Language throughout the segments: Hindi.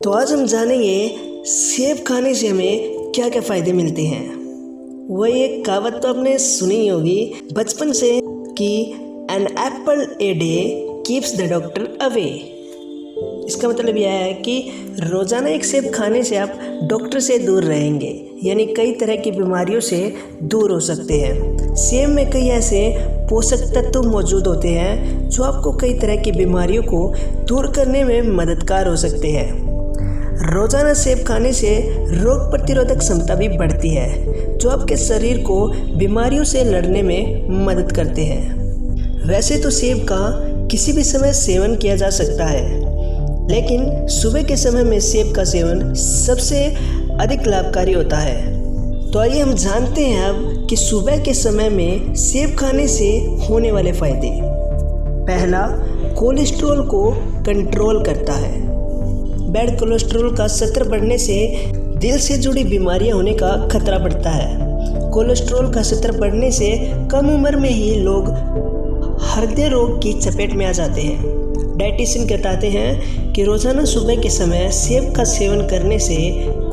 तो आज हम जानेंगे सेब खाने से हमें क्या क्या फ़ायदे मिलते हैं। वही एक कहावत तो आपने सुनी होगी बचपन से कि an apple a day keeps the doctor away. इसका मतलब यह है कि रोज़ाना एक सेब खाने से आप डॉक्टर से दूर रहेंगे, यानी कई तरह की बीमारियों से दूर हो सकते हैं। सेब में कई ऐसे पोषक तत्व मौजूद होते हैं जो आपको कई तरह की बीमारियों को दूर करने में मददगार हो सकते हैं। रोज़ाना सेब खाने से रोग प्रतिरोधक क्षमता भी बढ़ती है, जो आपके शरीर को बीमारियों से लड़ने में मदद करते हैं। वैसे तो सेब का किसी भी समय सेवन किया जा सकता है, लेकिन सुबह के समय में सेब का सेवन सबसे अधिक लाभकारी होता है। तो आइए हम जानते हैं अब कि सुबह के समय में सेब खाने से होने वाले फायदे। पहला, कोलेस्ट्रॉल को कंट्रोल करता है। बैड कोलेस्ट्रॉल का स्तर बढ़ने से दिल से जुड़ी बीमारियां होने का खतरा बढ़ता है। कोलेस्ट्रॉल का स्तर बढ़ने से कम उम्र में ही लोग हृदय रोग की चपेट में आ जाते हैं। डाइटिशियन बताते हैं कि रोज़ाना सुबह के समय सेब का सेवन करने से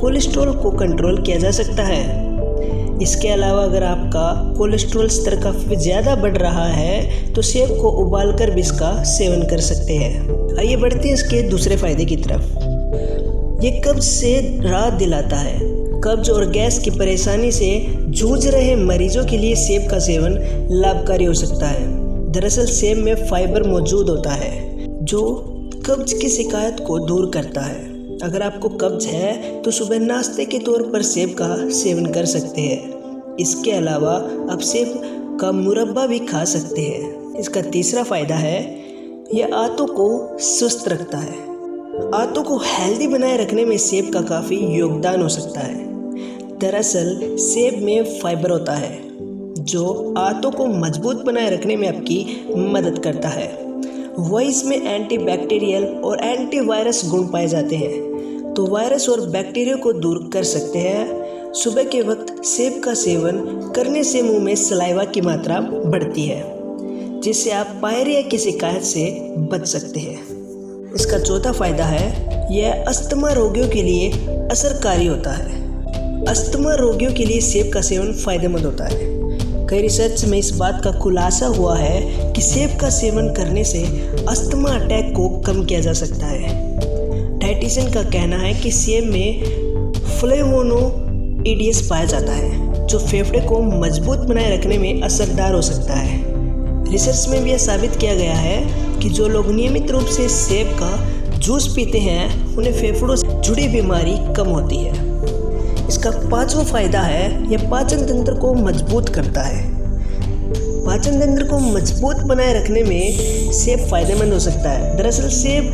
कोलेस्ट्रॉल को कंट्रोल किया जा सकता है। इसके अलावा अगर आपका कोलेस्ट्रॉल स्तर काफ़ी ज़्यादा बढ़ रहा है तो सेब को उबालकर भी इसका सेवन कर सकते हैं। आइए बढ़ते हैं इसके दूसरे फायदे की तरफ। ये कब्ज से राहत दिलाता है। कब्ज और गैस की परेशानी से जूझ रहे मरीजों के लिए सेब का सेवन लाभकारी हो सकता है। दरअसल सेब में फाइबर मौजूद होता है जो कब्ज की शिकायत को दूर करता है। अगर आपको कब्ज है तो सुबह नाश्ते के तौर पर सेब का सेवन कर सकते हैं। इसके अलावा आप सेब का मुरब्बा भी खा सकते हैं। इसका तीसरा फायदा है, यह आंतों को स्वस्थ रखता है। आंतों को हेल्दी बनाए रखने में सेब का काफ़ी योगदान हो सकता है। दरअसल सेब में फाइबर होता है जो आंतों को मजबूत बनाए रखने में आपकी मदद करता है। वही इसमें एंटीबैक्टीरियल और एंटीवायरस गुण पाए जाते हैं, तो वायरस और बैक्टीरिया को दूर कर सकते हैं। सुबह के वक्त सेब का सेवन करने से मुंह में सलाइवा की मात्रा बढ़ती है, जिससे आप पायरिया की शिकायत से बच सकते हैं। इसका चौथा फायदा है, यह अस्थमा रोगियों के लिए असरकारी होता है। अस्थमा रोगियों के लिए सेब का सेवन फायदेमंद होता है। कई रिसर्च में इस बात का खुलासा हुआ है कि सेब का सेवन करने से अस्थमा अटैक को कम किया जा सकता है। डाइटिशियन का कहना है कि सेब में फ्लेवोनोइड्स पाया जाता है जो फेफड़े को मजबूत बनाए रखने में असरदार हो सकता है। रिसर्च में भी यह साबित किया गया है कि जो लोग नियमित रूप से सेब का जूस पीते हैं उन्हें फेफड़ों से जुड़ी बीमारी कम होती है। इसका पांचवा फायदा है, यह पाचन तंत्र को मजबूत करता है। पाचन तंत्र को मजबूत बनाए रखने में सेब फायदेमंद हो सकता है। दरअसल सेब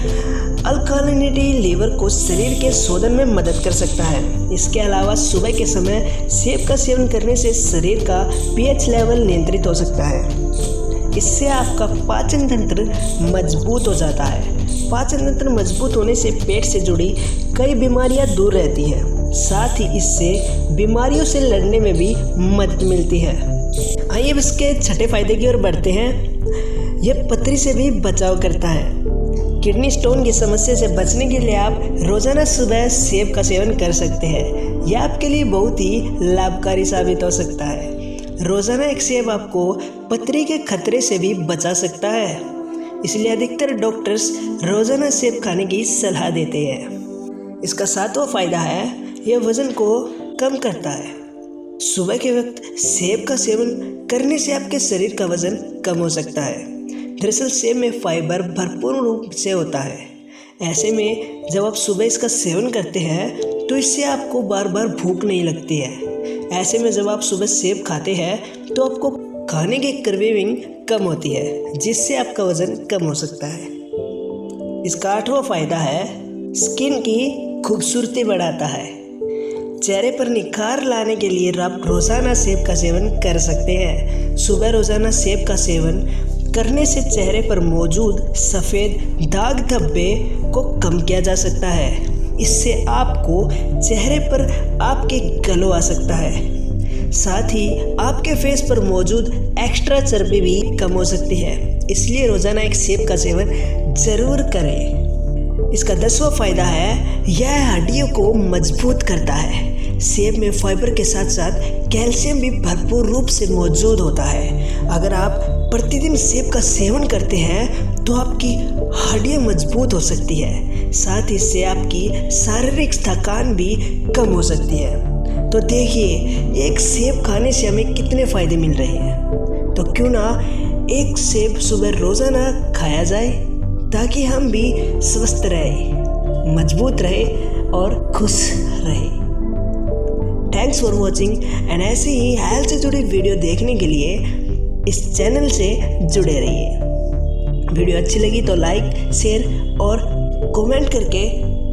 अल्कालिनिटी लीवर को शरीर के शोधन में मदद कर सकता है। इसके अलावा सुबह के समय सेब का सेवन करने से शरीर का पीएच लेवल नियंत्रित हो सकता है। इससे आपका पाचन तंत्र मजबूत हो जाता है। पाचन तंत्र मजबूत होने से पेट से जुड़ी कई बीमारियां दूर रहती हैं। साथ ही इससे बीमारियों से लड़ने में भी मदद मिलती है। आइए अब इसके छठे फायदे की ओर बढ़ते हैं। यह पथरी से भी बचाव करता है। किडनी स्टोन की समस्या से बचने के लिए आप रोजाना सुबह सेब का सेवन कर सकते हैं। यह आपके लिए बहुत ही लाभकारी साबित हो सकता है। रोजाना एक सेब आपको पथरी के खतरे से भी बचा सकता है, इसलिए अधिकतर डॉक्टर्स रोजाना सेब खाने की सलाह देते हैं। इसका सातवां फायदा है, यह वजन को कम करता है। सुबह के वक्त सेब का सेवन करने से आपके शरीर का वजन कम हो सकता है। दरअसल सेब में फाइबर भरपूर रूप से होता है। ऐसे में जब आप सुबह इसका सेवन करते हैं तो इससे आपको बार बार भूख नहीं लगती है। ऐसे में जब आप सुबह सेब खाते हैं तो आपको खाने की क्रेविंग कम होती है, जिससे आपका वजन कम हो सकता है। इसका आठवां फायदा है, स्किन की खूबसूरती बढ़ाता है। चेहरे पर निखार लाने के लिए आप रोज़ाना सेब का सेवन कर सकते हैं। सुबह रोज़ाना सेब का सेवन करने से चेहरे पर मौजूद सफ़ेद दाग धब्बे को कम किया जा सकता है। इससे आपको चेहरे पर आपके ग्लो आ सकता है। साथ ही आपके फेस पर मौजूद एक्स्ट्रा चर्बी भी कम हो सकती है। इसलिए रोज़ाना एक सेब का सेवन ज़रूर करें। इसका 10वां फ़ायदा है यह हड्डियों को मजबूत करता है। सेब में फाइबर के साथ साथ कैल्शियम भी भरपूर रूप से मौजूद होता है। अगर आप प्रतिदिन सेब का सेवन करते हैं तो आपकी हड्डियाँ मजबूत हो सकती है, साथ ही इससे आपकी शारीरिक थकान भी कम हो सकती है। तो देखिए एक सेब खाने से हमें कितने फ़ायदे मिल रहे हैं। तो क्यों ना एक सेब सुबह रोज़ाना खाया जाए ताकि हम भी स्वस्थ रहें, मजबूत रहें और खुश रहें। थैंक्स फॉर वॉचिंग एंड ऐसे ही हेल्थ से जुड़ी वीडियो देखने के लिए इस चैनल से जुड़े रहिए। वीडियो अच्छी लगी तो लाइक, शेयर और कमेंट करके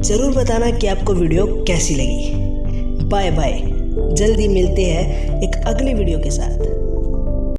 ज़रूर बताना कि आपको वीडियो कैसी लगी। बाय बाय, जल्दी मिलते हैं एक अगली वीडियो के साथ।